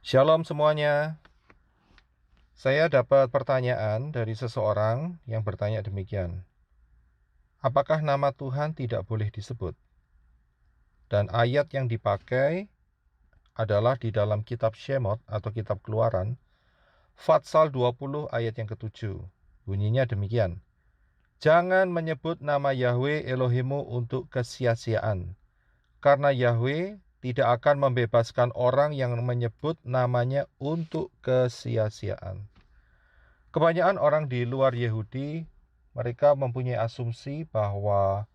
Shalom semuanya. Saya dapat pertanyaan dari seseorang yang bertanya demikian. Apakah nama Tuhan tidak boleh disebut? Dan ayat yang dipakai adalah di dalam kitab Shemot atau kitab Keluaran, Fatsal 20 ayat yang ke-7. Bunyinya demikian. Jangan menyebut nama Yahweh Elohimu untuk kesia-siaan, karena Yahweh tidak akan membebaskan orang yang menyebut namanya untuk kesia-siaan. Kebanyakan orang di luar Yahudi, mereka mempunyai asumsi bahwa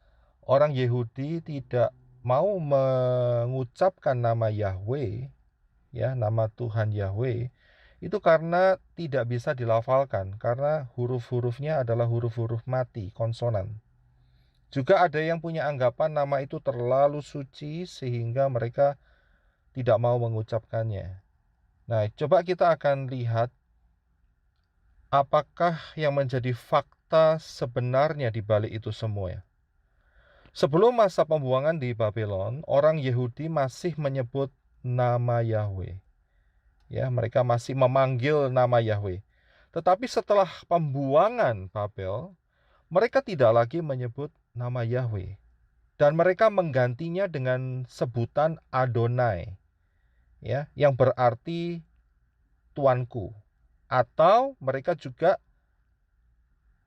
orang Yahudi tidak mau mengucapkan nama Yahweh, ya, nama Tuhan Yahweh, itu karena tidak bisa dilafalkan, karena huruf-hurufnya adalah huruf-huruf mati, konsonan. Juga ada yang punya anggapan nama itu terlalu suci sehingga mereka tidak mau mengucapkannya. Nah, coba kita akan lihat apakah yang menjadi fakta sebenarnya di balik itu semua. Sebelum masa pembuangan di Babylon, orang Yahudi masih menyebut nama Yahweh. Ya, mereka masih memanggil nama Yahweh. Tetapi setelah pembuangan Babel, mereka tidak lagi menyebut nama Yahweh. Dan mereka menggantinya dengan sebutan Adonai, ya, yang berarti tuanku. Atau mereka juga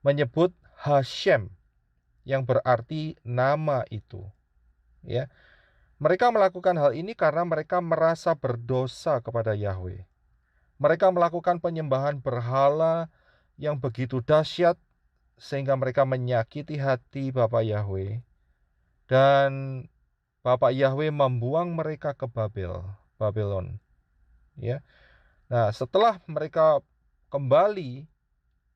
menyebut Hashem, yang berarti nama itu, ya. Mereka melakukan hal ini karena mereka merasa berdosa kepada Yahweh. Mereka melakukan penyembahan berhala yang begitu dahsyat sehingga mereka menyakiti hati Bapa Yahweh, dan Bapa Yahweh membuang mereka ke Babylon, ya. Nah, setelah mereka kembali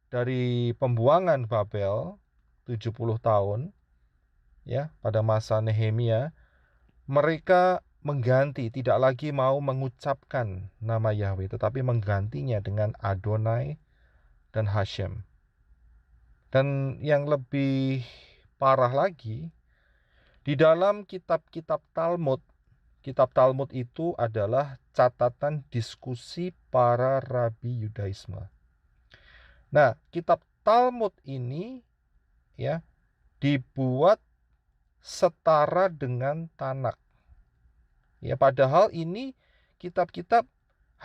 dari pembuangan Babel 70 tahun, ya, pada masa Nehemia, mereka mengganti, tidak lagi mau mengucapkan nama Yahweh, tetapi menggantinya dengan Adonai dan Hashem. Dan yang lebih parah lagi, di dalam kitab Talmud itu adalah catatan diskusi para rabi Yudaisme. Nah, kitab Talmud ini, ya, dibuat setara dengan Tanakh. Ya, padahal ini kitab-kitab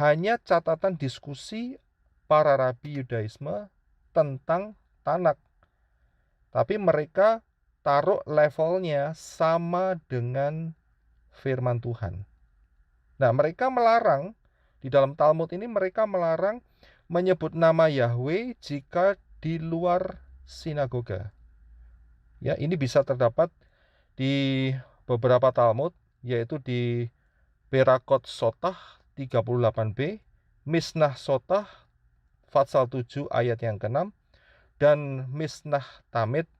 hanya catatan diskusi para rabi Yudaisme tentang Tanakh. Tapi mereka taruh levelnya sama dengan firman Tuhan. Nah, mereka melarang, di dalam Talmud ini mereka melarang menyebut nama Yahweh jika di luar sinagoga. Ya, ini bisa terdapat di beberapa Talmud, yaitu di Berakot Sotah 38b, Misnah Sotah Fatsal 7 ayat yang ke-6, dan Misnah Tamid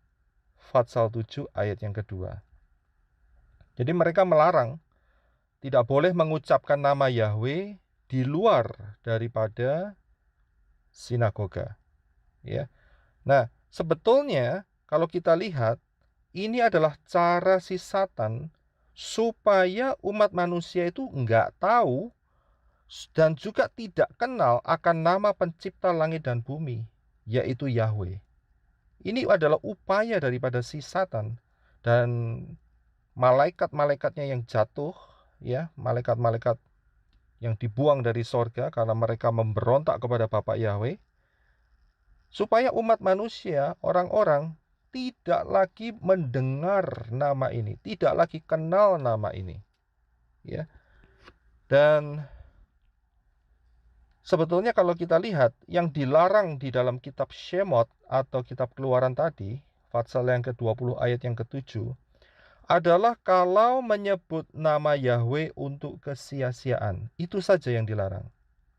Fatsal 7 ayat yang kedua. Jadi mereka melarang tidak boleh mengucapkan nama Yahweh di luar daripada sinagoga, ya. Nah, sebetulnya kalau kita lihat, ini adalah cara si Satan supaya umat manusia itu nggak tahu dan juga tidak kenal akan nama pencipta langit dan bumi, yaitu Yahweh. Ini adalah upaya daripada si Satan dan malaikat-malaikatnya yang jatuh, ya, malaikat-malaikat yang dibuang dari sorga karena mereka memberontak kepada Bapa Yahweh, supaya umat manusia, orang-orang, tidak lagi mendengar nama ini, tidak lagi kenal nama ini, ya. Dan sebetulnya kalau kita lihat, yang dilarang di dalam kitab Shemot atau kitab Keluaran tadi, Fatsal yang ke-20 ayat yang ke-7, adalah kalau menyebut nama Yahweh untuk kesia-siaan. Itu saja yang dilarang.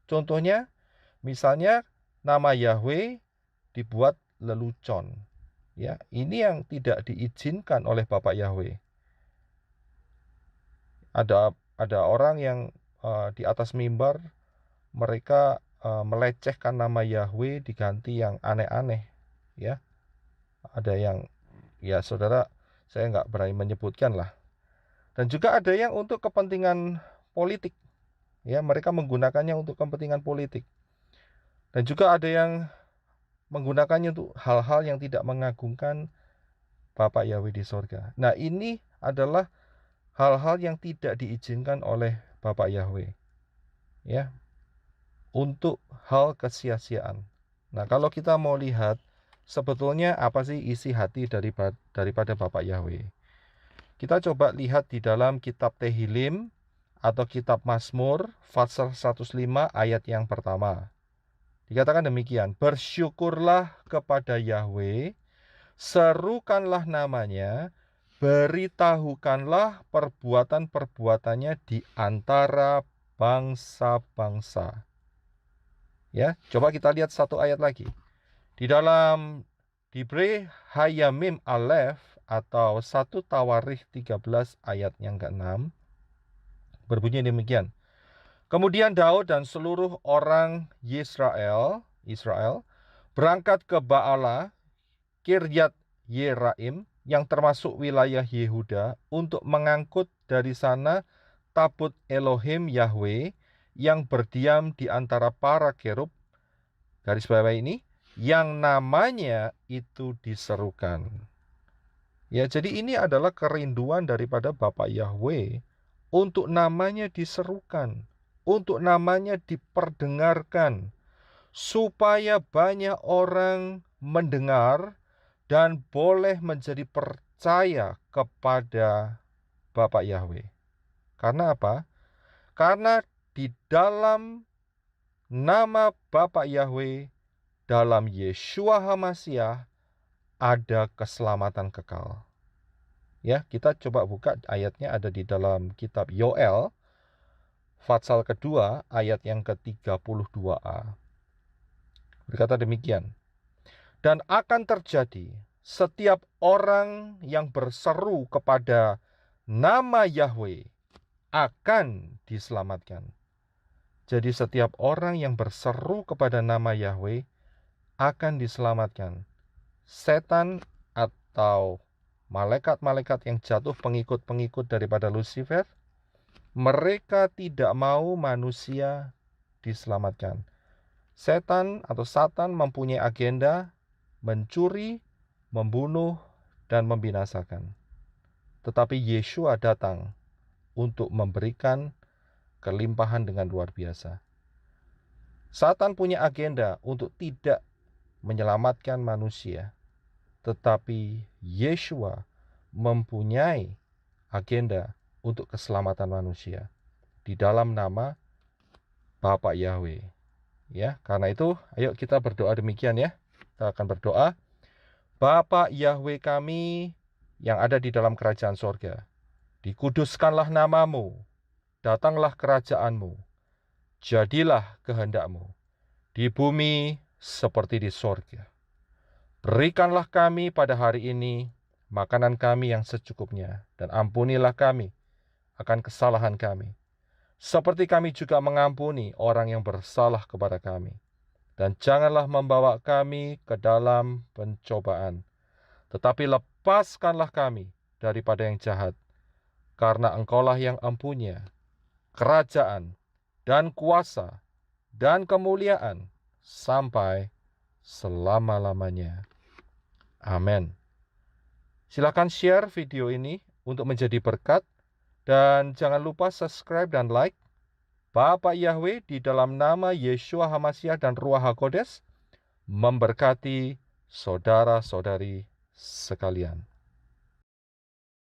Contohnya, misalnya nama Yahweh dibuat lelucon. Ya, ini yang tidak diizinkan oleh Bapak Yahweh. Ada orang yang di atas mimbar, mereka melecehkan nama Yahweh, diganti yang aneh-aneh, ya. Ada yang, ya saudara, saya nggak berani menyebutkan lah. Dan juga ada yang untuk kepentingan politik, Ya, mereka menggunakannya untuk kepentingan politik. Dan juga ada yang menggunakannya untuk hal-hal yang tidak mengagungkan Bapa Yahweh di sorga. Nah, ini adalah hal-hal yang tidak diizinkan oleh Bapa Yahweh. Ya, untuk hal kesia-siaan. Nah, kalau kita mau lihat sebetulnya apa sih isi hati daripada Bapak Yahweh, kita coba lihat di dalam kitab Tehillim atau kitab Mazmur pasal 105 ayat yang pertama. Dikatakan demikian, bersyukurlah kepada Yahweh, serukanlah namanya, beritahukanlah perbuatan-perbuatannya di antara bangsa-bangsa. Ya, coba kita lihat satu ayat lagi. Di dalam Dibre Hayamim Aleph atau 1 Tawarikh 13 ayat yang ke-6 berbunyi demikian. Kemudian Daud dan seluruh orang Israel berangkat ke Baala, Kiryat Yeraim yang termasuk wilayah Yehuda untuk mengangkut dari sana tabut Elohim Yahweh yang berdiam di antara para kerub, garis bawah ini, yang namanya itu diserukan. Ya, jadi ini adalah kerinduan daripada Bapa Yahweh untuk namanya diserukan, untuk namanya diperdengarkan, supaya banyak orang mendengar dan boleh menjadi percaya kepada Bapa Yahweh. Karena apa? Karena di dalam nama Bapa Yahweh, dalam Yeshua HaMashiach, ada keselamatan kekal. Ya, kita coba buka ayatnya, ada di dalam kitab Yoel, pasal kedua, ayat yang ke-32a. Berkata demikian, dan akan terjadi setiap orang yang berseru kepada nama Yahweh akan diselamatkan. Jadi setiap orang yang berseru kepada nama Yahweh akan diselamatkan. Setan atau malaikat-malaikat yang jatuh pengikut-pengikut daripada Lucifer, mereka tidak mau manusia diselamatkan. Setan atau Satan mempunyai agenda mencuri, membunuh, dan membinasakan. Tetapi Yeshua datang untuk memberikan kelimpahan dengan luar biasa. Satan punya agenda untuk tidak menyelamatkan manusia, tetapi Yeshua mempunyai agenda untuk keselamatan manusia di dalam nama Bapa Yahweh. Ya, karena itu ayo kita berdoa demikian ya. Kita akan berdoa. Bapa Yahweh kami yang ada di dalam kerajaan sorga, dikuduskanlah namamu, datanglah kerajaanmu, jadilah kehendakmu, di bumi seperti di sorga. Berikanlah kami pada hari ini makanan kami yang secukupnya, dan ampunilah kami akan kesalahan kami, seperti kami juga mengampuni orang yang bersalah kepada kami. Dan janganlah membawa kami ke dalam pencobaan, tetapi lepaskanlah kami daripada yang jahat, karena Engkaulah yang empunya kerajaan dan kuasa dan kemuliaan sampai selama-lamanya. Amin. Silakan share video ini untuk menjadi berkat, dan jangan lupa subscribe dan like. Bapa Yahweh di dalam nama Yeshua HaMashiach dan Ruach HaKodes memberkati saudara-saudari sekalian.